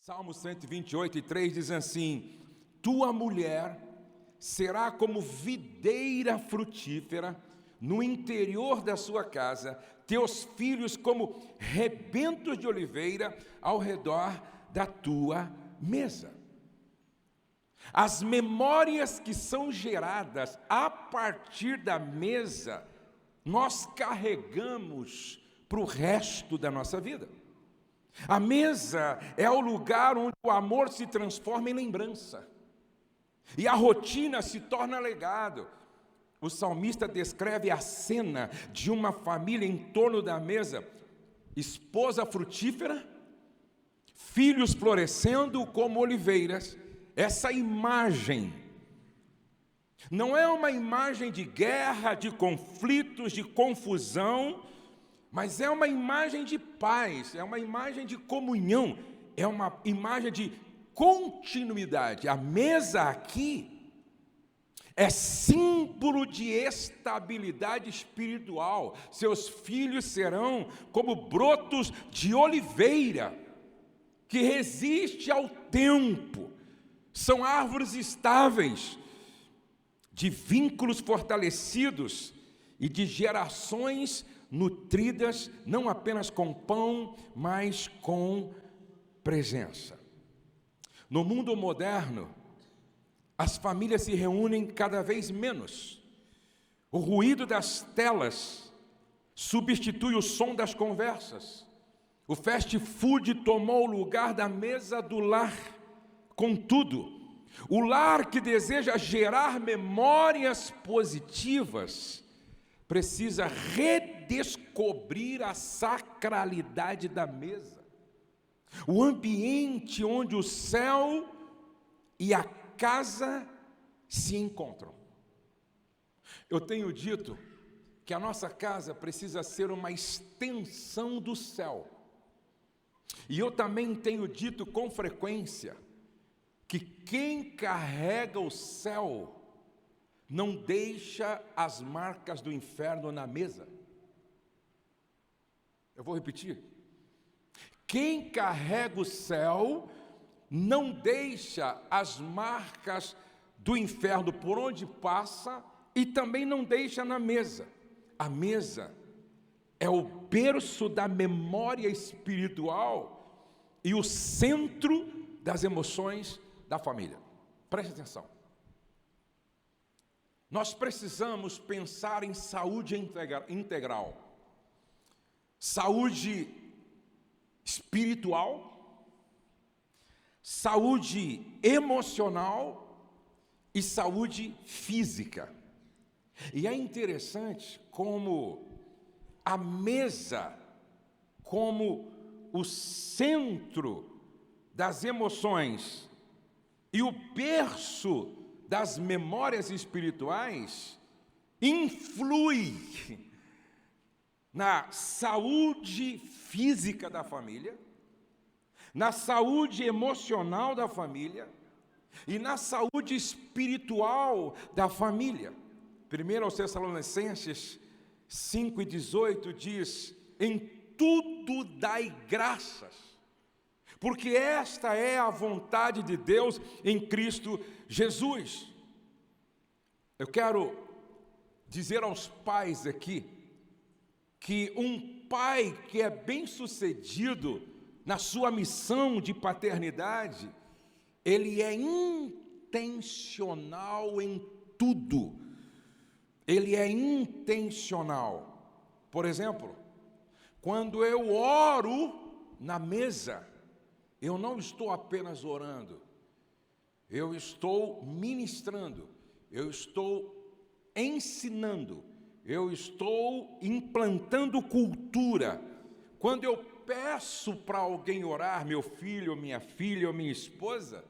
Salmo 128:3 diz assim: tua mulher será como videira frutífera no interior da sua casa, teus filhos como rebentos de oliveira ao redor da tua mesa. As memórias que são geradas a partir da mesa, nós carregamos para o resto da nossa vida. A mesa é o lugar onde o amor se transforma em lembrança e a rotina se torna legado. O salmista descreve a cena de uma família em torno da mesa: esposa frutífera, filhos florescendo como oliveiras. Essa imagem não é uma imagem de guerra, de conflitos, de confusão, mas é uma imagem de paz, é uma imagem de comunhão, é uma imagem de continuidade. A mesa aqui é símbolo de estabilidade espiritual. Seus filhos serão como brotos de oliveira, que resiste ao tempo. São árvores estáveis, de vínculos fortalecidos e de gerações nutridas, não apenas com pão, mas com presença. No mundo moderno, as famílias se reúnem cada vez menos. O ruído das telas substitui o som das conversas. O fast food tomou o lugar da mesa do lar. Contudo, o lar que deseja gerar memórias positivas precisa redescobrir a sacralidade da mesa, o ambiente onde o céu e a casa se encontram. Eu tenho dito que a nossa casa precisa ser uma extensão do céu. E eu também tenho dito com frequência que quem carrega o céu não deixa as marcas do inferno na mesa. Eu vou repetir. Quem carrega o céu não deixa as marcas do inferno por onde passa e também não deixa na mesa. A mesa é o berço da memória espiritual e o centro das emoções da família. Preste atenção. Nós precisamos pensar em saúde integral. Saúde espiritual, saúde emocional e saúde física. E é interessante como a mesa, como o centro das emoções e o berço das memórias espirituais, influi na saúde física da família, na saúde emocional da família e na saúde espiritual da família. 1 Tessalonicenses 5:18 diz: em tudo dai graças, porque esta é a vontade de Deus em Cristo Jesus. Eu quero dizer aos pais aqui que um pai que é bem-sucedido na sua missão de paternidade, ele é intencional em tudo. Ele é intencional. Por exemplo, quando eu oro na mesa, eu não estou apenas orando, eu estou ministrando, eu estou ensinando, eu estou implantando cultura. Quando eu peço para alguém orar, meu filho, minha filha ou minha esposa,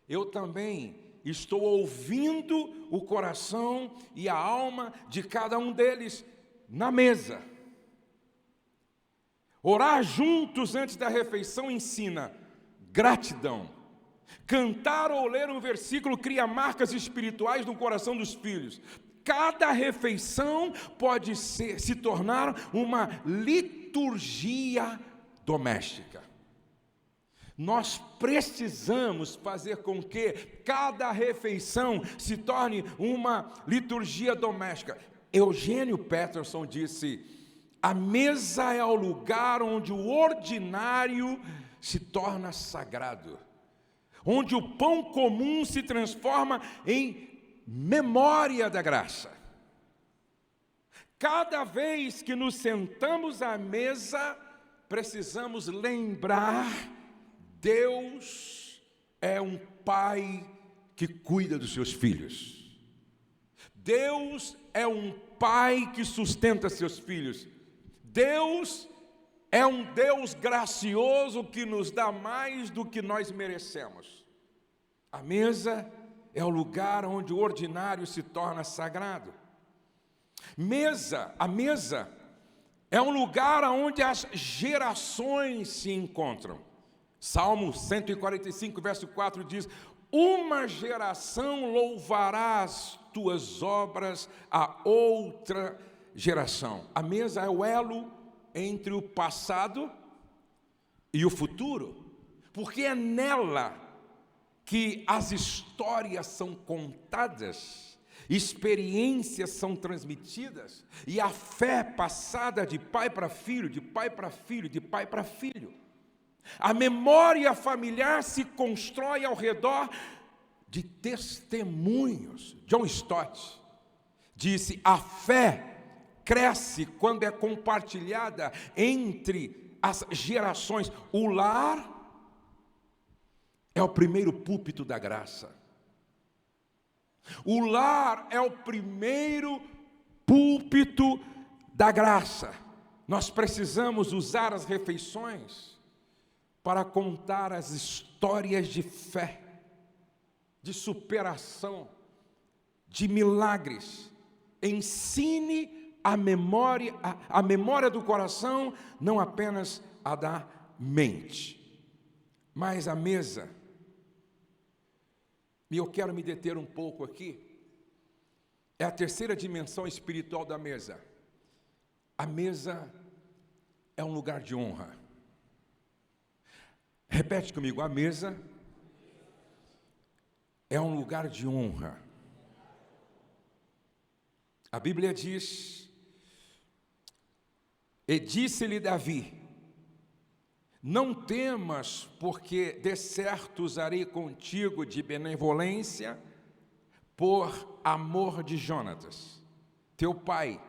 eu também estou ouvindo o coração e a alma de cada um deles na mesa. Orar juntos antes da refeição ensina gratidão. Cantar ou ler um versículo cria marcas espirituais no coração dos filhos. Cada refeição pode se tornar uma liturgia doméstica. Nós precisamos fazer com que cada refeição se torne uma liturgia doméstica. Eugênio Peterson disse: a mesa é o lugar onde o ordinário se torna sagrado, onde o pão comum se transforma em memória da graça. Cada vez que nos sentamos à mesa, precisamos lembrar: Deus é um pai que cuida dos seus filhos. Deus é um pai que sustenta seus filhos. Deus é um Deus gracioso que nos dá mais do que nós merecemos. A mesa é o lugar onde o ordinário se torna sagrado. A mesa é um lugar onde as gerações se encontram. Salmo 145, verso 4 diz: uma geração louvará as tuas obras a outra geração. A mesa é o elo entre o passado e o futuro, porque é nela que as histórias são contadas, experiências são transmitidas e a fé passada de pai para filho, de pai para filho, de pai para filho. A memória familiar se constrói ao redor de testemunhos. John Stott disse: a fé cresce quando é compartilhada entre as gerações. O lar é o primeiro púlpito da graça. O lar é o primeiro púlpito da graça. Nós precisamos usar as refeições para contar as histórias de fé, de superação, de milagres. Ensine a memória do coração, não apenas a da mente. Mas a mesa, e eu quero me deter um pouco aqui, é a terceira dimensão espiritual da mesa. A mesa é um lugar de honra. Repete comigo: a mesa é um lugar de honra. A Bíblia diz: e disse-lhe Davi: não temas, porque de certo usarei contigo de benevolência, por amor de Jonatas, teu pai,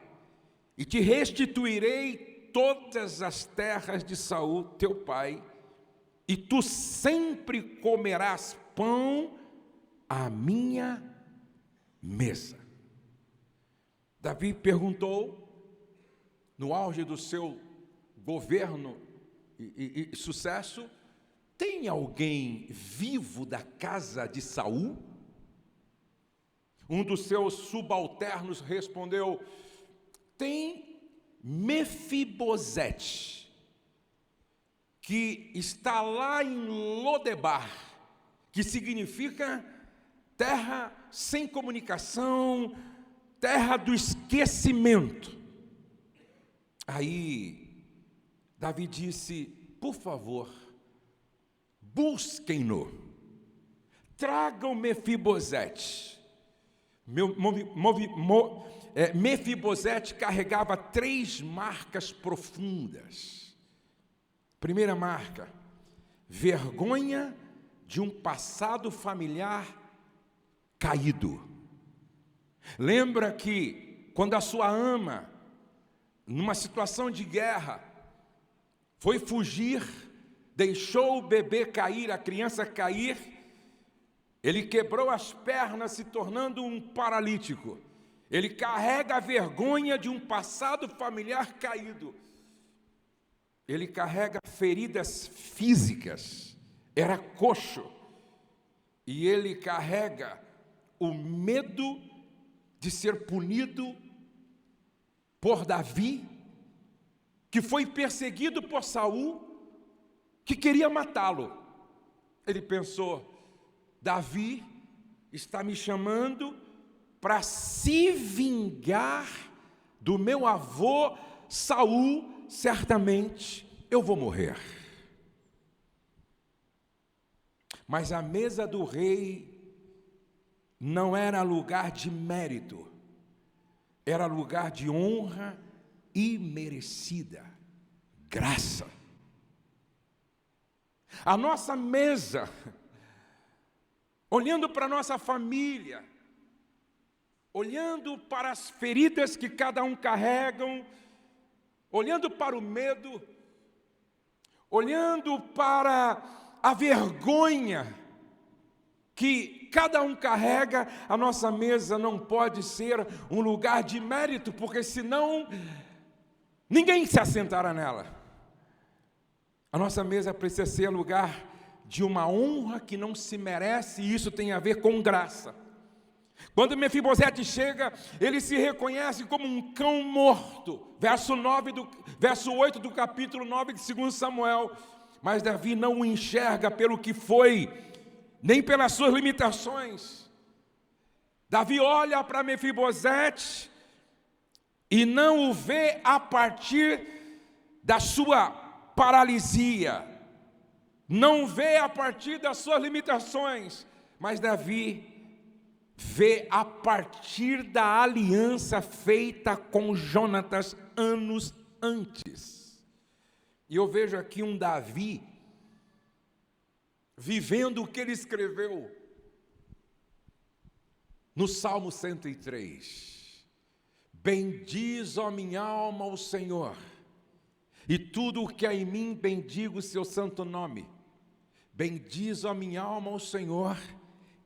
e te restituirei todas as terras de Saul, teu pai, e tu sempre comerás pão à minha mesa. Davi perguntou, no auge do seu governo e sucesso: tem alguém vivo da casa de Saul? Um dos seus subalternos respondeu: tem Mefibosete, que está lá em Lodebar, que significa terra sem comunicação, terra do esquecimento. Aí Davi disse: por favor, busquem-no, tragam Mefibosete. Mefibosete carregava 3 marcas profundas. Primeira marca: vergonha de um passado familiar caído. Lembra que quando a sua ama, numa situação de guerra, foi fugir, deixou o bebê cair, a criança cair, ele quebrou as pernas, se tornando um paralítico. Ele carrega a vergonha de um passado familiar caído. Ele carrega feridas físicas, era coxo. E ele carrega o medo de ser punido por Davi, que foi perseguido por Saul, que queria matá-lo. Ele pensou: Davi está me chamando para se vingar do meu avô Saul, certamente eu vou morrer. Mas a mesa do rei não era lugar de mérito, era lugar de honra imerecida, graça. A nossa mesa, olhando para a nossa família, olhando para as feridas que cada um carrega, olhando para o medo, olhando para a vergonha que cada um carrega, a nossa mesa não pode ser um lugar de mérito, porque senão ninguém se assentará nela. A nossa mesa precisa ser lugar de uma honra que não se merece, e isso tem a ver com graça. Quando Mefibosete chega, ele se reconhece como um cão morto. Verso 8 do capítulo 9 de 2 Samuel. Mas Davi não o enxerga pelo que foi, nem pelas suas limitações. Davi olha para Mefibosete e não o vê a partir da sua paralisia, não vê a partir das suas limitações, mas Davi vê a partir da aliança feita com Jonatas anos antes. E eu vejo aqui um Davi vivendo o que ele escreveu no Salmo 103. Bendiz, ó minha alma, o Senhor, e tudo o que há em mim bendiga o seu santo nome. Bendiz, ó minha alma, o Senhor,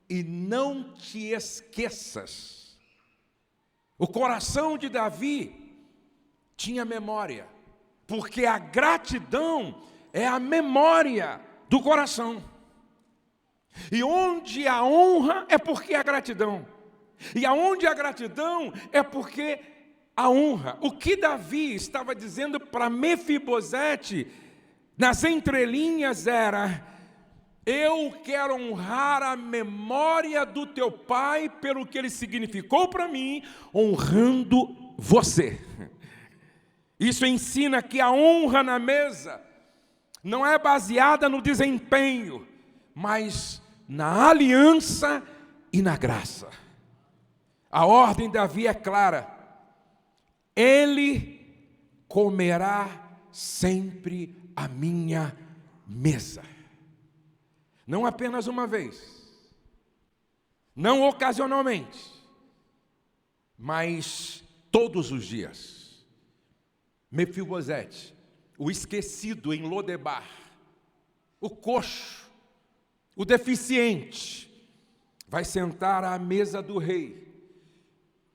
e não te esqueças. O coração de Davi tinha memória, porque a gratidão é a memória do coração. E onde a honra é porque a gratidão. E aonde a gratidão é porque a honra. O que Davi estava dizendo para Mefibosete, nas entrelinhas, era: eu quero honrar a memória do teu pai pelo que ele significou para mim, honrando você. Isso ensina que a honra na mesa não é baseada no desempenho, mas na aliança e na graça. A ordem de Davi é clara: ele comerá sempre a minha mesa. Não apenas uma vez, não ocasionalmente, mas todos os dias. Mefibosete, o esquecido em Lodebar, o coxo, o deficiente, vai sentar à mesa do rei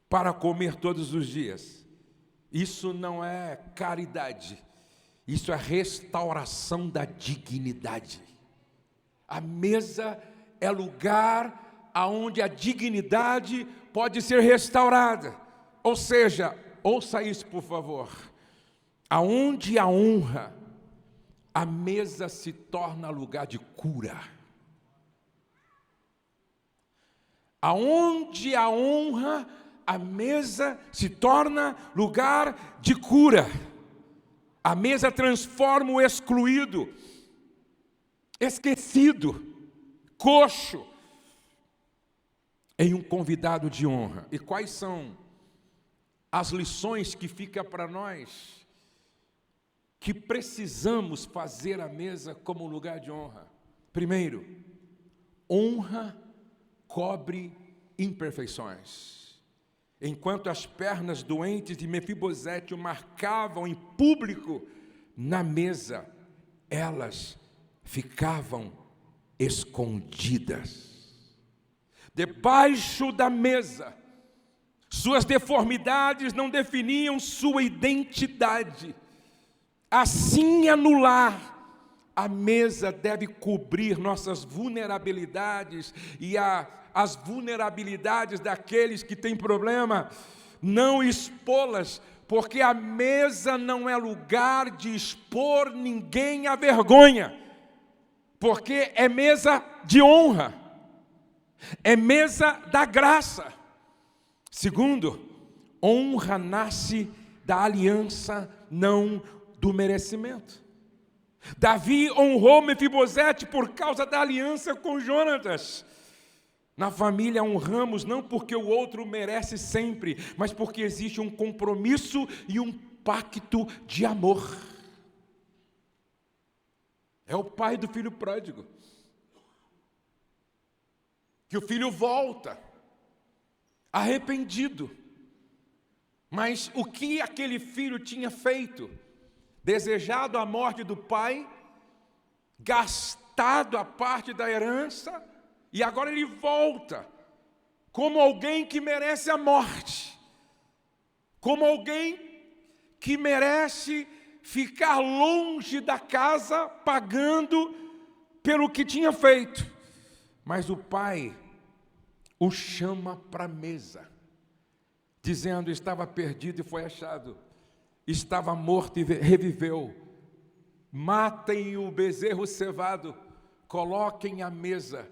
para comer todos os dias. Isso não é caridade, isso é restauração da dignidade. A mesa é lugar onde a dignidade pode ser restaurada. Ou seja, ouça isso, por favor. Aonde a honra, a mesa se torna lugar de cura. Aonde a honra, a mesa se torna lugar de cura. A mesa transforma o excluído, esquecido, coxo, em um convidado de honra. E quais são as lições que ficam para nós, que precisamos fazer a mesa como um lugar de honra? Primeiro, honra cobre imperfeições. Enquanto as pernas doentes de Mefibosete o marcavam em público, na mesa elas ficavam escondidas. Debaixo da mesa, suas deformidades não definiam sua identidade. Assim, anular, a mesa deve cobrir nossas vulnerabilidades e as vulnerabilidades daqueles que têm problema, não expô-las, porque a mesa não é lugar de expor ninguém à vergonha, porque é mesa de honra, é mesa da graça. Segundo, honra nasce da aliança, não do merecimento. Davi honrou Mefibosete por causa da aliança com Jonatas. Na família honramos não porque o outro merece sempre, mas porque existe um compromisso e um pacto de amor. É o pai do filho pródigo, que o filho volta, arrependido. Mas o que aquele filho tinha feito? Desejado a morte do pai, gastado a parte da herança, e agora ele volta, como alguém que merece a morte, como alguém que merece ficar longe da casa, pagando pelo que tinha feito. Mas o pai o chama para a mesa, dizendo: estava perdido e foi achado, estava morto e reviveu. Matem o bezerro cevado, coloquem à mesa,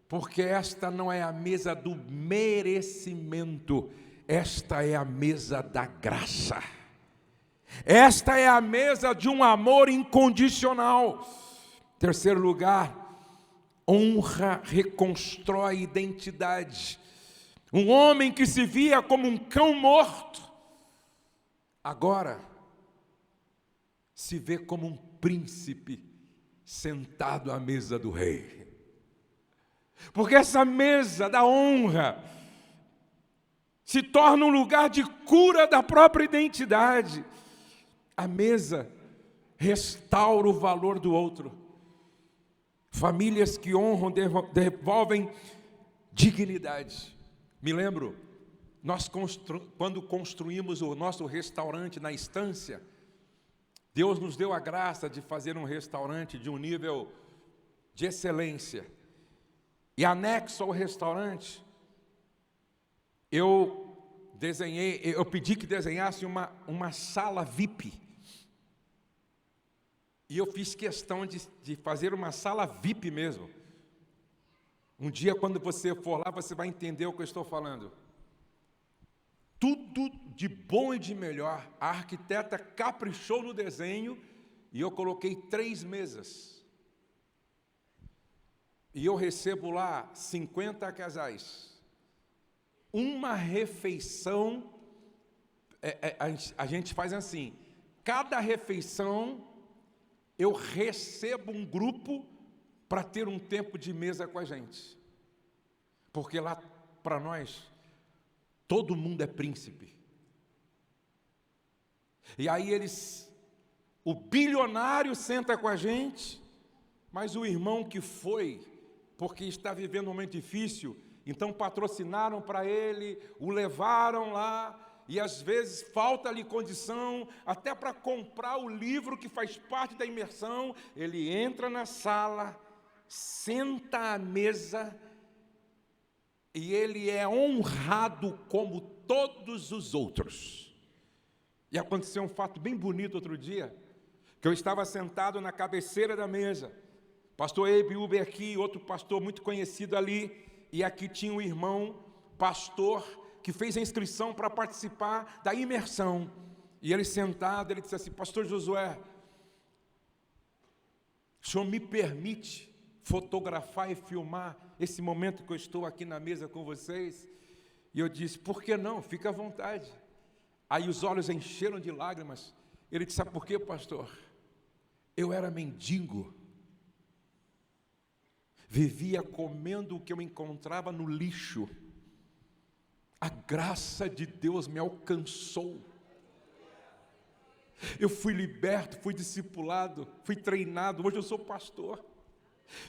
porque esta não é a mesa do merecimento, esta é a mesa da graça. Esta é a mesa de um amor incondicional. Terceiro lugar, honra reconstrói identidade. Um homem que se via como um cão morto, agora se vê como um príncipe sentado à mesa do rei. Porque essa mesa da honra se torna um lugar de cura da própria identidade. A mesa restaura o valor do outro. Famílias que honram devolvem dignidade. Me lembro, quando construímos o nosso restaurante na Estância, Deus nos deu a graça de fazer um restaurante de um nível de excelência. E anexo ao restaurante, eu pedi que desenhasse uma sala VIP. E eu fiz questão de fazer uma sala VIP mesmo. Um dia, quando você for lá, você vai entender o que eu estou falando. Tudo de bom e de melhor. A arquiteta caprichou no desenho e eu coloquei 3 mesas. E eu recebo lá 50 casais. Uma refeição, a gente faz assim, cada refeição eu recebo um grupo para ter um tempo de mesa com a gente. Porque lá, para nós, todo mundo é príncipe. E aí o bilionário senta com a gente, mas o irmão que foi, porque está vivendo um momento difícil, então patrocinaram para ele, o levaram lá, e às vezes falta-lhe condição, até para comprar o livro que faz parte da imersão. Ele entra na sala, senta à mesa, e ele é honrado como todos os outros. E aconteceu um fato bem bonito outro dia, que eu estava sentado na cabeceira da mesa, pastor Abe Uber aqui, outro pastor muito conhecido ali, e aqui tinha um irmão, pastor, que fez a inscrição para participar da imersão. E ele sentado, ele disse assim: pastor Josué, o senhor me permite fotografar e filmar esse momento que eu estou aqui na mesa com vocês? E eu disse: por que não? Fica à vontade. Aí os olhos encheram de lágrimas. Ele disse: sabe por quê, pastor? Eu era mendigo, vivia comendo o que eu encontrava no lixo. A graça de Deus me alcançou. Eu fui liberto, fui discipulado, fui treinado. Hoje eu sou pastor.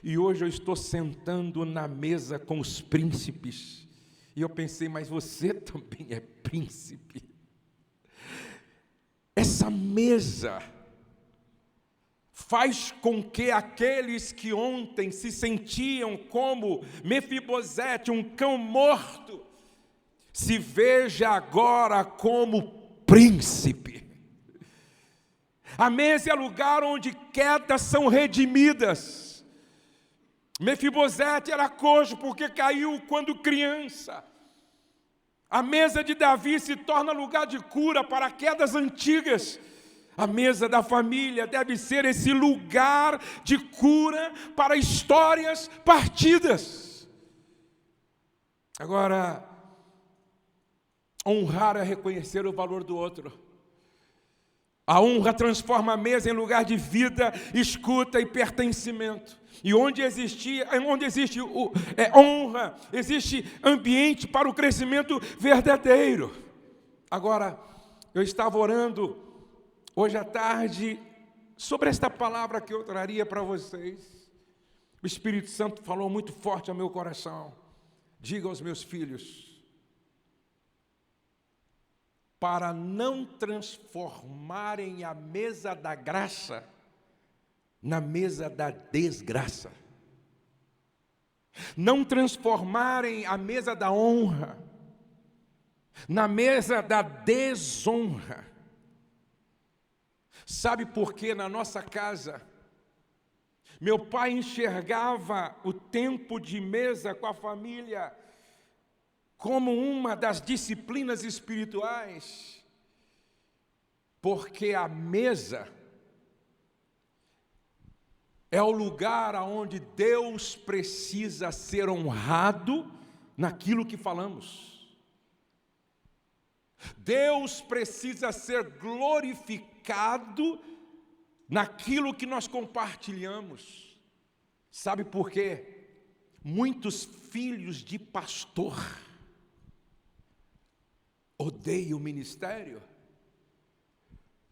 E hoje eu estou sentando na mesa com os príncipes. E eu pensei: mas você também é príncipe. Essa mesa faz com que aqueles que ontem se sentiam como Mefibosete, um cão morto, se veja agora como príncipe. A mesa é lugar onde quedas são redimidas. Mefibosete era coxo porque caiu quando criança. A mesa de Davi se torna lugar de cura para quedas antigas. A mesa da família deve ser esse lugar de cura para histórias partidas. Agora, honrar é reconhecer o valor do outro. A honra transforma a mesa em lugar de vida, escuta e pertencimento. E onde existe honra, existe ambiente para o crescimento verdadeiro. Agora, eu estava orando hoje à tarde sobre esta palavra que eu traria para vocês. O Espírito Santo falou muito forte ao meu coração. Diga aos meus filhos, para não transformarem a mesa da graça na mesa da desgraça. Não transformarem a mesa da honra na mesa da desonra. Sabe por que na nossa casa, meu pai enxergava o tempo de mesa com a família como uma das disciplinas espirituais? Porque a mesa é o lugar onde Deus precisa ser honrado naquilo que falamos. Deus precisa ser glorificado naquilo que nós compartilhamos. Sabe por quê? Muitos filhos de pastor odeiam o ministério,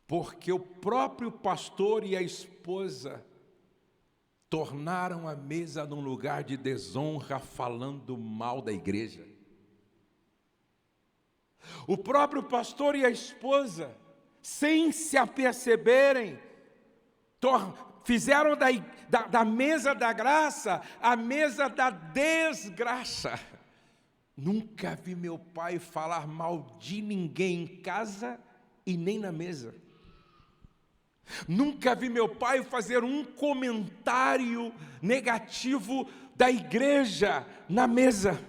porque o próprio pastor e a esposa tornaram a mesa num lugar de desonra, falando mal da igreja. O próprio pastor e a esposa, sem se aperceberem, fizeram da mesa da graça a mesa da desgraça. Nunca vi meu pai falar mal de ninguém em casa e nem na mesa. Nunca vi meu pai fazer um comentário negativo da igreja na mesa.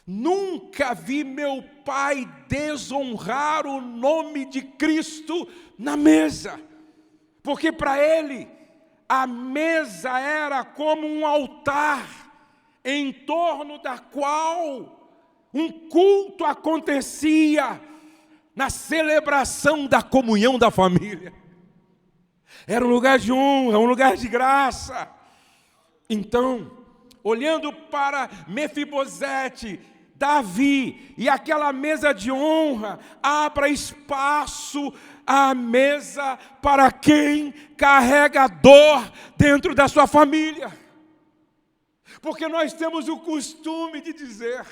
Nunca vi meu pai desonrar o nome de Cristo na mesa, porque para ele a mesa era como um altar em torno da qual um culto acontecia na celebração da comunhão da família. Era um lugar de honra, um lugar de graça. Então, olhando para Mefibosete, Davi e aquela mesa de honra, abra espaço à mesa para quem carrega dor dentro da sua família. Porque nós temos o costume de dizer: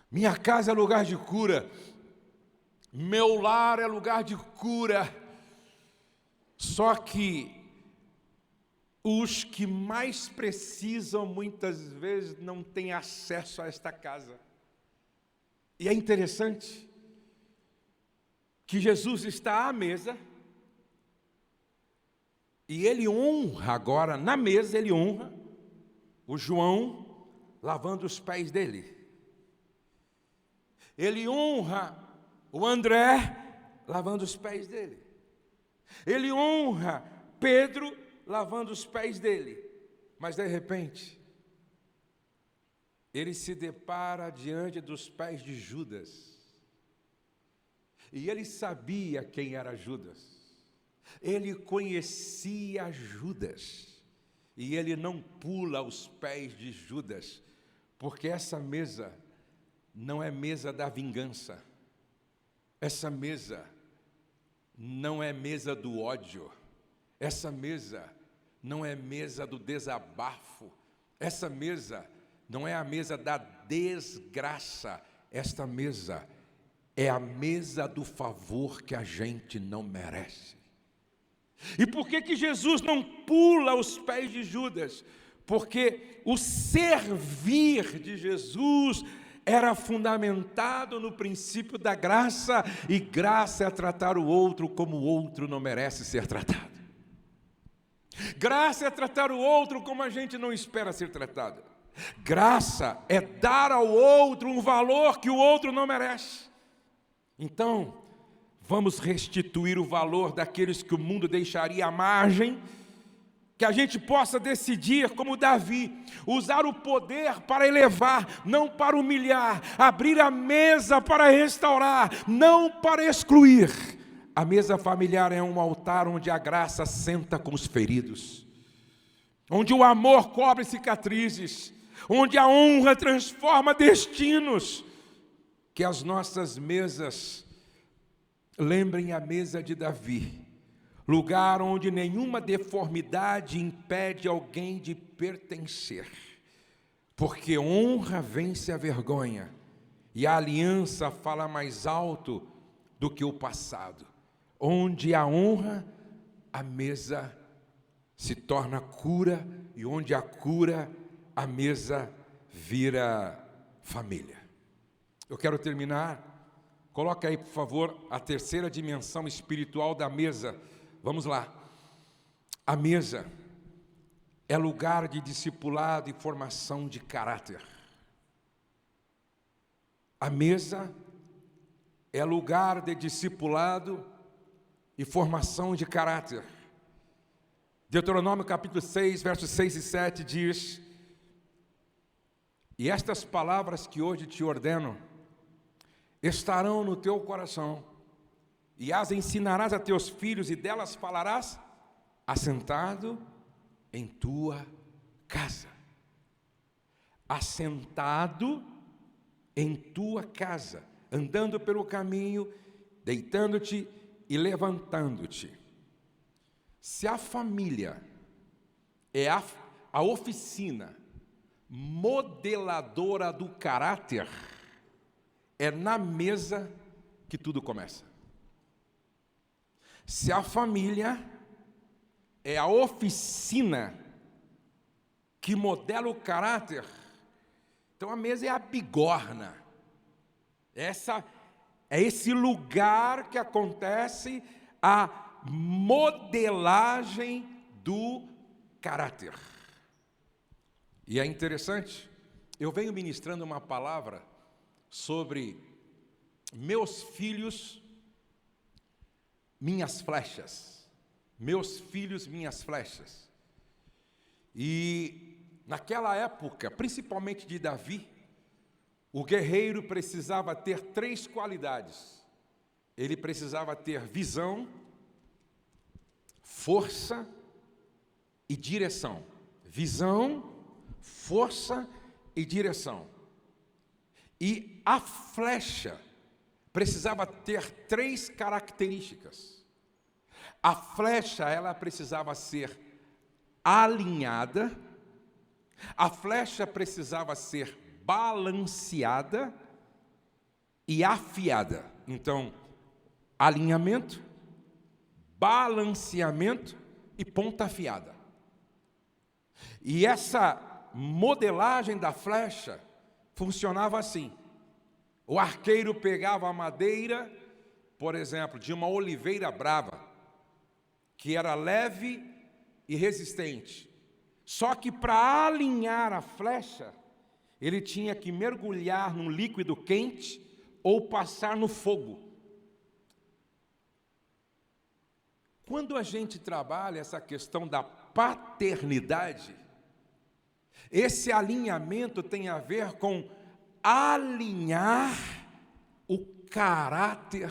minha casa é lugar de cura, meu lar é lugar de cura. Só que os que mais precisam, muitas vezes, não têm acesso a esta casa. E é interessante que Jesus está à mesa, e ele honra agora, na mesa, ele honra o João lavando os pés dele. Ele honra o André lavando os pés dele. Ele honra Pedro lavando os pés dele. Mas de repente, ele se depara diante dos pés de Judas. E ele sabia quem era Judas. Ele conhecia Judas. E ele não pula aos pés de Judas, porque essa mesa não é mesa da vingança. Essa mesa não é mesa do ódio. Essa mesa não é mesa do desabafo. Essa mesa não é a mesa da desgraça. Esta mesa é a mesa do favor que a gente não merece. E por que Jesus não pula aos pés de Judas? Porque o servir de Jesus era fundamentado no princípio da graça, e graça é tratar o outro como o outro não merece ser tratado. Graça é tratar o outro como a gente não espera ser tratado. Graça é dar ao outro um valor que o outro não merece. Então, Vamos restituir o valor daqueles que o mundo deixaria à margem. Que a gente possa decidir, como Davi, usar o poder para elevar, não para humilhar, abrir a mesa para restaurar, não para excluir. A mesa familiar é um altar onde a graça senta com os feridos, onde o amor cobre cicatrizes, onde a honra transforma destinos. Que as nossas mesas lembrem a mesa de Davi, lugar onde nenhuma deformidade impede alguém de pertencer, porque honra vence a vergonha, e a aliança fala mais alto do que o passado. Onde há honra, a mesa se torna cura, e onde há cura, a mesa vira família. Eu quero terminar, coloca aí por favor a terceira dimensão espiritual da mesa. Vamos lá. A mesa é lugar de discipulado e formação de caráter. A mesa é lugar de discipulado e formação de caráter. Deuteronômio capítulo 6, versos 6 e 7 diz: e estas palavras que hoje te ordeno estarão no teu coração, e as ensinarás a teus filhos, e delas falarás assentado em tua casa. Assentado em tua casa, andando pelo caminho, deitando-te e levantando-te. Se a família é a oficina modeladora do caráter, é na mesa que tudo começa. Se a família é a oficina que modela o caráter, então a mesa é a bigorna. É esse lugar que acontece a modelagem do caráter. E é interessante, eu venho ministrando uma palavra sobre meus filhos, minhas flechas. Meus filhos, minhas flechas. E naquela época, principalmente de Davi, o guerreiro precisava ter 3 qualidades. Ele precisava ter visão, força e direção. Visão, força e direção. E a flecha precisava ter 3 características. A flecha, ela precisava ser alinhada, a flecha precisava ser balanceada e afiada. Então, alinhamento, balanceamento e ponta afiada. E essa modelagem da flecha funcionava assim. O arqueiro pegava a madeira, por exemplo, de uma oliveira brava, que era leve e resistente. Só que para alinhar a flecha, ele tinha que mergulhar num líquido quente ou passar no fogo. Quando a gente trabalha essa questão da paternidade, esse alinhamento tem a ver com alinhar o caráter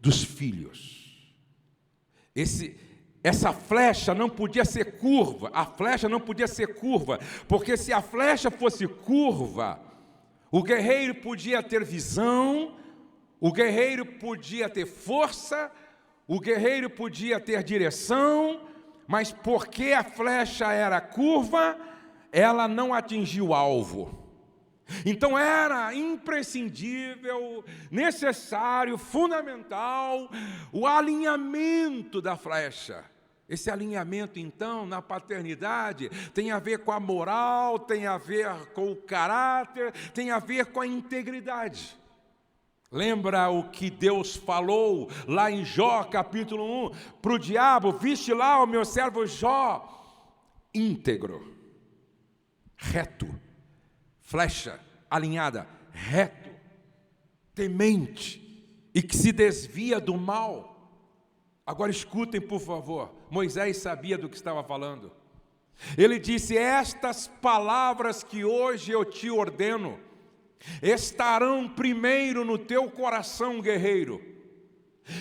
dos filhos. Essa flecha não podia ser curva, a flecha não podia ser curva, porque se a flecha fosse curva, o guerreiro podia ter visão, o guerreiro podia ter força, o guerreiro podia ter direção, mas porque a flecha era curva, ela não atingiu o alvo. Então era imprescindível, necessário, fundamental, o alinhamento da flecha. Esse alinhamento, então, na paternidade, tem a ver com a moral, tem a ver com o caráter, tem a ver com a integridade. Lembra o que Deus falou lá em Jó, capítulo 1, para o diabo: viste lá o meu servo Jó, íntegro, reto, flecha alinhada, reto, temente. e que se desvia do mal. Agora escutem, por favor. Moisés sabia do que estava falando. Ele disse: estas palavras que hoje eu te ordeno estarão primeiro no teu coração, guerreiro,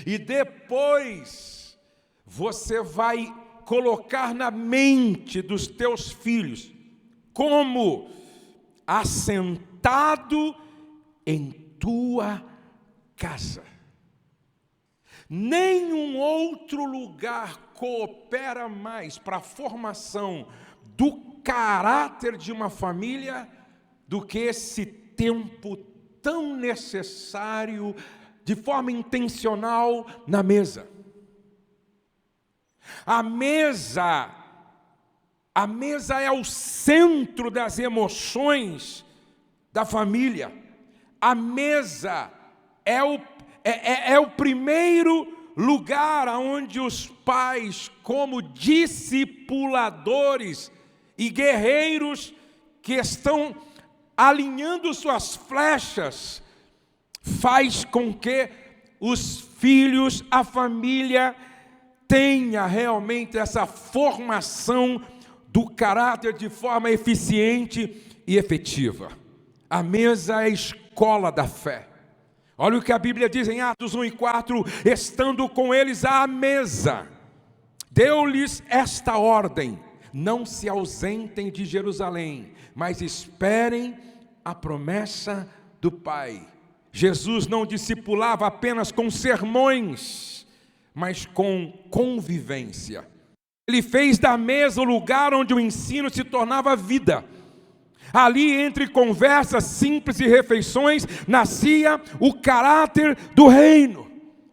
e depois você vai colocar na mente dos teus filhos, como assentado em tua casa. Nenhum outro lugar coopera mais para a formação do caráter de uma família do que esse tempo tão necessário, de forma intencional, na mesa. A mesa é o centro das emoções da família. A mesa é o primeiro lugar onde os pais, como discipuladores e guerreiros que estão alinhando suas flechas, faz com que os filhos, a família, tenha realmente essa formação do caráter de forma eficiente e efetiva. A mesa é a escola da fé. Olha o que a Bíblia diz em Atos 1:4, estando com eles à mesa, deu-lhes esta ordem: não se ausentem de Jerusalém, mas esperem a promessa do Pai. Jesus não discipulava apenas com sermões, mas com convivência. Ele fez da mesa o lugar onde o ensino se tornava vida. Ali, entre conversas simples e refeições, nascia o caráter do reino.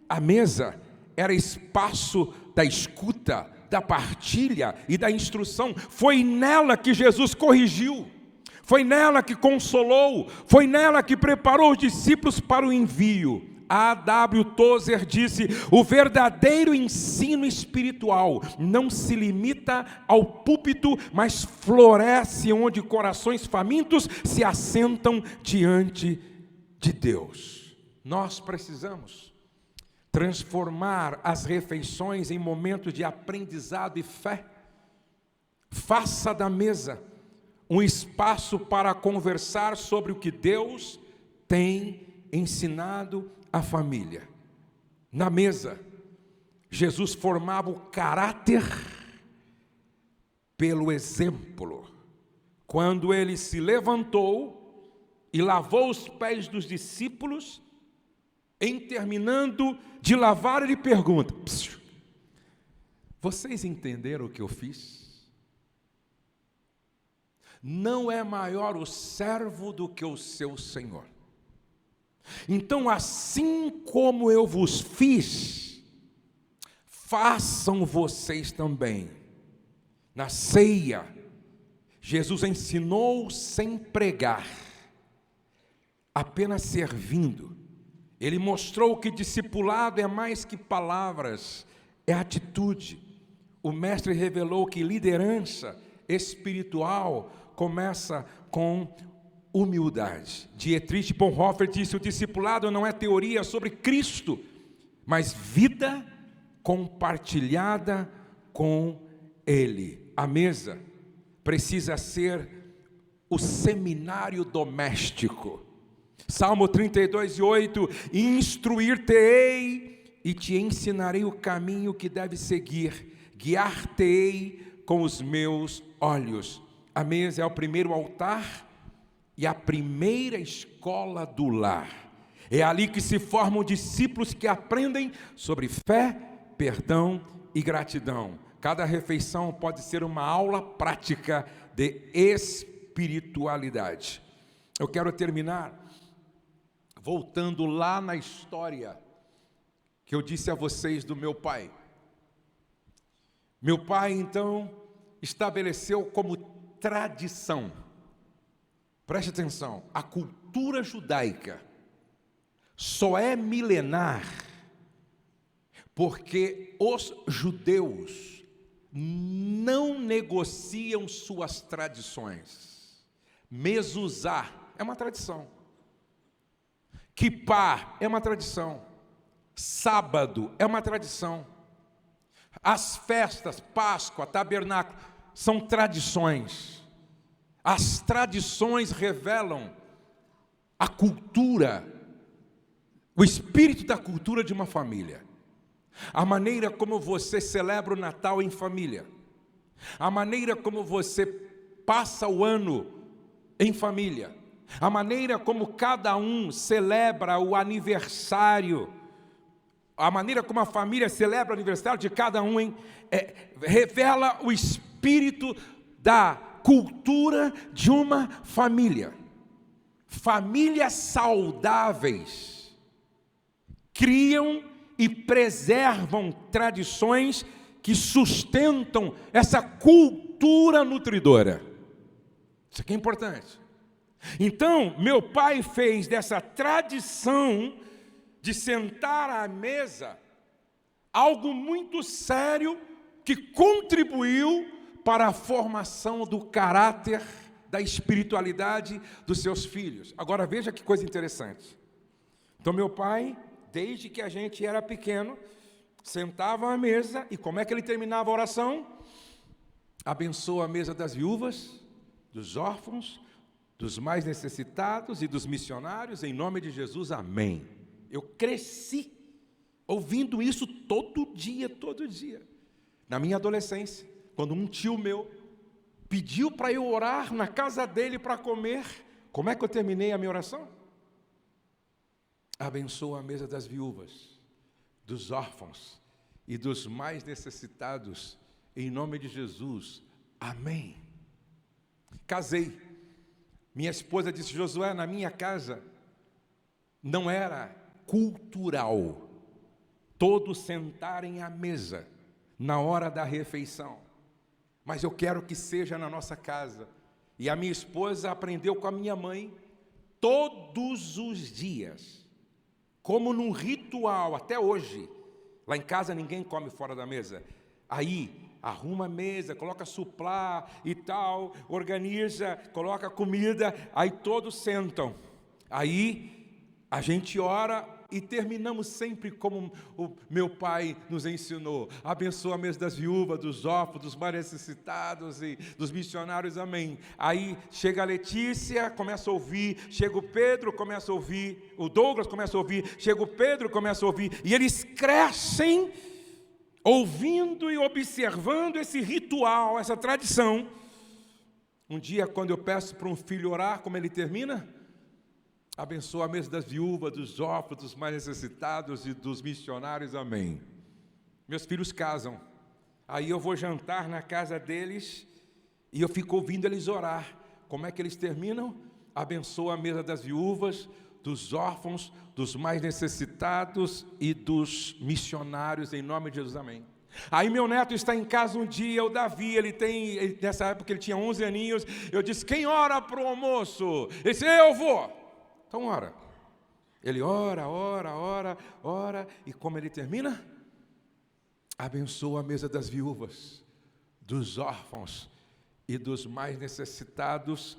A mesa era espaço da escuta, da partilha e da instrução. Foi nela que Jesus corrigiu, foi nela que consolou, foi nela que preparou os discípulos para o envio. A.W. Tozer disse: o verdadeiro ensino espiritual não se limita ao púlpito, mas floresce onde corações famintos se assentam diante de Deus. Nós precisamos transformar as refeições em momentos de aprendizado e fé. Faça da mesa um espaço para conversar sobre o que Deus tem ensinado a família. Na mesa, Jesus formava o caráter pelo exemplo. Quando ele se levantou e lavou os pés dos discípulos, em terminando de lavar, ele pergunta: vocês entenderam o que eu fiz? Não é maior o servo do que o seu senhor. Então, assim como eu vos fiz, façam vocês também. Na ceia, Jesus ensinou sem pregar, apenas servindo. Ele mostrou que discipulado é mais que palavras, é atitude. O mestre revelou que liderança espiritual começa com humildade. Dietrich Bonhoeffer disse: o discipulado não é teoria sobre Cristo, mas vida compartilhada com Ele. A mesa precisa ser o seminário doméstico. Salmo 32:8: instruir-te-ei e te ensinarei o caminho que deve seguir, guiar-te-ei com os meus olhos. A mesa é o primeiro altar e a primeira escola do lar. É ali que se formam discípulos que aprendem sobre fé, perdão e gratidão. Cada refeição pode ser uma aula prática de espiritualidade. Eu quero terminar voltando lá na história que eu disse a vocês do meu pai. Meu pai, então, estabeleceu como tradição, preste atenção, a cultura judaica só é milenar porque os judeus não negociam suas tradições. Mezuzá é uma tradição, Kippá é uma tradição, Sábado é uma tradição. As festas, Páscoa, tabernáculo, são tradições. As tradições revelam a cultura, o espírito da cultura de uma família. A maneira como você celebra o Natal em família. A maneira como você passa o ano em família. A maneira como cada um celebra o aniversário. A maneira como a família celebra o aniversário de cada um, revela o espírito da cultura de uma família. Famílias saudáveis criam e preservam tradições que sustentam essa cultura nutridora. Isso aqui é importante. Então, meu pai fez dessa tradição de sentar à mesa algo muito sério que contribuiu para a formação do caráter, da espiritualidade dos seus filhos. Agora veja que coisa interessante. Então meu pai, desde que a gente era pequeno, sentava à mesa e como é que ele terminava a oração? Abençoa a mesa das viúvas, dos órfãos, dos mais necessitados e dos missionários, em nome de Jesus, amém. Eu cresci ouvindo isso todo dia. Na minha adolescência, quando um tio meu pediu para eu orar na casa dele para comer, como é que eu terminei a minha oração? Abençoa a mesa das viúvas, dos órfãos e dos mais necessitados, em nome de Jesus, amém. Casei, minha esposa disse: Josué, na minha casa não era cultural todos sentarem à mesa na hora da refeição, mas eu quero que seja na nossa casa. E a minha esposa aprendeu com a minha mãe todos os dias, como num ritual, até hoje. Lá em casa ninguém come fora da mesa. Aí arruma a mesa, coloca suplá e tal, organiza, coloca comida, aí todos sentam. Aí a gente ora e terminamos sempre como o meu pai nos ensinou: abençoa a mesa das viúvas, dos órfãos, dos mais necessitados e dos missionários, amém. Aí chega a Letícia, começa a ouvir, chega o Pedro, começa a ouvir, o Douglas começa a ouvir, chega o Pedro, começa a ouvir, e eles crescem ouvindo e observando esse ritual, essa tradição. Um dia, quando eu peço para um filho orar, como ele termina? Abençoa a mesa das viúvas, dos órfãos, dos mais necessitados e dos missionários, amém. Meus filhos casam, aí eu vou jantar na casa deles e eu fico ouvindo eles orar. Como é que eles terminam? Abençoa a mesa das viúvas, dos órfãos, dos mais necessitados e dos missionários, em nome de Jesus, amém. Aí meu neto está em casa um dia, o Davi, nessa época ele tinha 11 aninhos, eu disse: quem ora para o almoço? Ele disse: eu vou. Então ora. Ele ora, e como ele termina? Abençoa a mesa das viúvas, dos órfãos e dos mais necessitados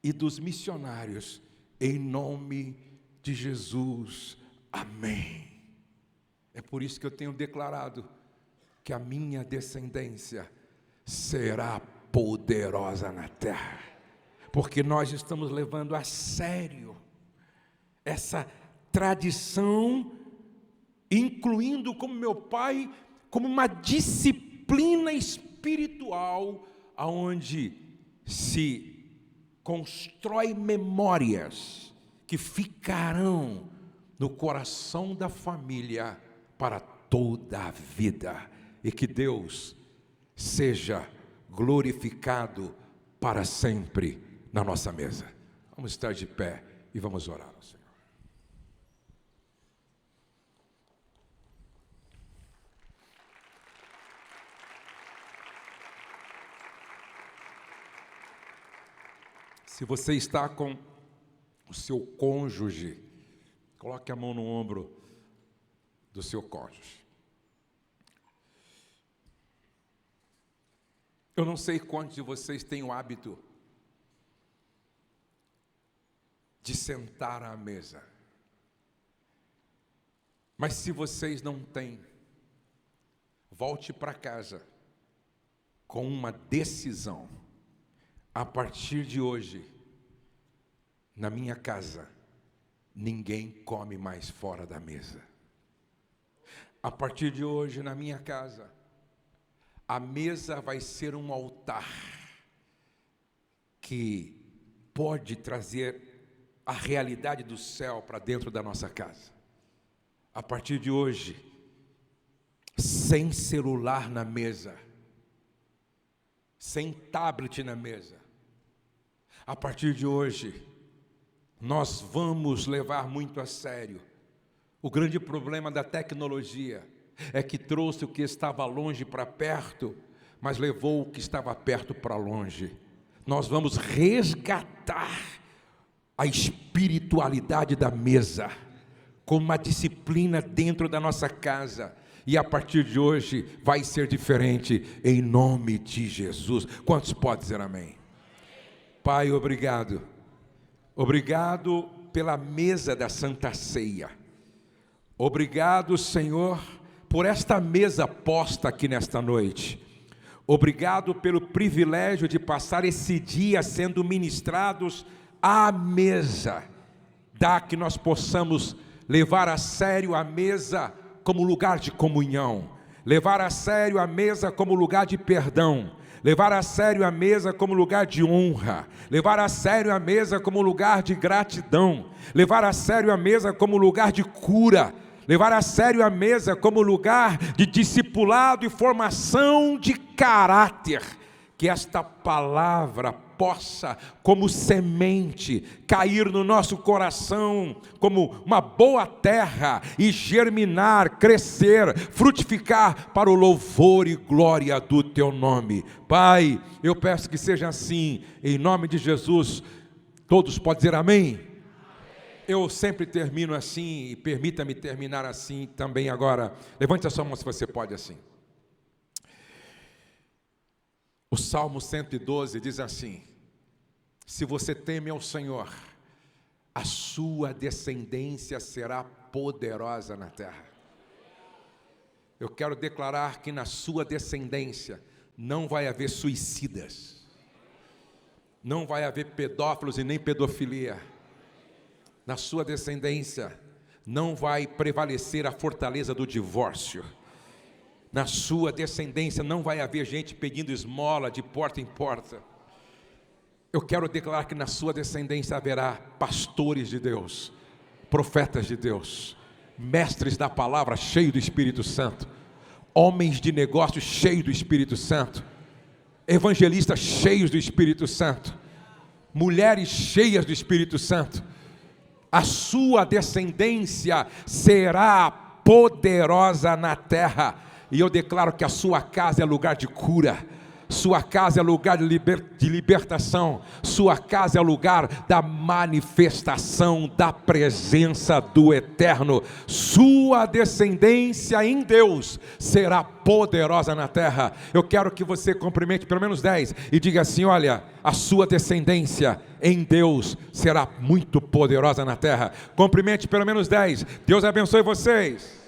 e dos missionários, em nome de Jesus, amém. É por isso que eu tenho declarado que a minha descendência será poderosa na terra, porque nós estamos levando a sério essa tradição, incluindo como meu pai, como uma disciplina espiritual, aonde se constrói memórias que ficarão no coração da família para toda a vida, e que Deus seja glorificado para sempre na nossa mesa. Vamos estar de pé e vamos orar ao Senhor. Se você está com o seu cônjuge, coloque a mão no ombro do seu cônjuge. Eu não sei quantos de vocês têm o hábito de sentar à mesa, Mas se vocês não têm, volte para casa com uma decisão. A partir de hoje, na minha casa, ninguém come mais fora da mesa. A partir de hoje, na minha casa, a mesa vai ser um altar que pode trazer a realidade do céu para dentro da nossa casa. A partir de hoje, sem celular na mesa, sem tablet na mesa. A partir de hoje, nós vamos levar muito a sério. O grande problema da tecnologia é que trouxe o que estava longe para perto, mas levou o que estava perto para longe. Nós vamos resgatar a espiritualidade da mesa, com uma disciplina dentro da nossa casa. E a partir de hoje vai ser diferente, em nome de Jesus. Quantos podem dizer amém? Pai, obrigado. Obrigado pela mesa da Santa Ceia. Obrigado, Senhor, por esta mesa posta aqui nesta noite. Obrigado pelo privilégio de passar esse dia sendo ministrados à mesa. Dá que nós possamos levar a sério a mesa como lugar de comunhão, levar a sério a mesa como lugar de perdão, levar a sério a mesa como lugar de honra, levar a sério a mesa como lugar de gratidão, levar a sério a mesa como lugar de cura, levar a sério a mesa como lugar de discipulado e formação de caráter. Que esta palavra possa, como semente, cair no nosso coração, como uma boa terra, e germinar, crescer, frutificar para o louvor e glória do Teu nome. Pai, eu peço que seja assim, em nome de Jesus. Todos podem dizer amém? Eu sempre termino assim, e permita-me terminar assim também agora. Levante a sua mão se você pode assim. O Salmo 112 diz assim: se você teme ao Senhor, a sua descendência será poderosa na terra. Eu quero declarar que na sua descendência não vai haver suicidas, não vai haver pedófilos e nem pedofilia. Na sua descendência não vai prevalecer a fortaleza do divórcio. Na sua descendência não vai haver gente pedindo esmola de porta em porta. Eu quero declarar que na sua descendência haverá pastores de Deus, profetas de Deus, mestres da palavra cheios do Espírito Santo, homens de negócios cheios do Espírito Santo, evangelistas cheios do Espírito Santo, mulheres cheias do Espírito Santo. A sua descendência será poderosa na terra. E eu declaro que a sua casa é lugar de cura, sua casa é lugar de libertação, sua casa é lugar da manifestação da presença do Eterno. Sua descendência em Deus será poderosa na terra. Eu quero que você cumprimente pelo menos 10 e diga assim: olha, a sua descendência em Deus será muito poderosa na terra. Cumprimente pelo menos 10. Deus abençoe vocês.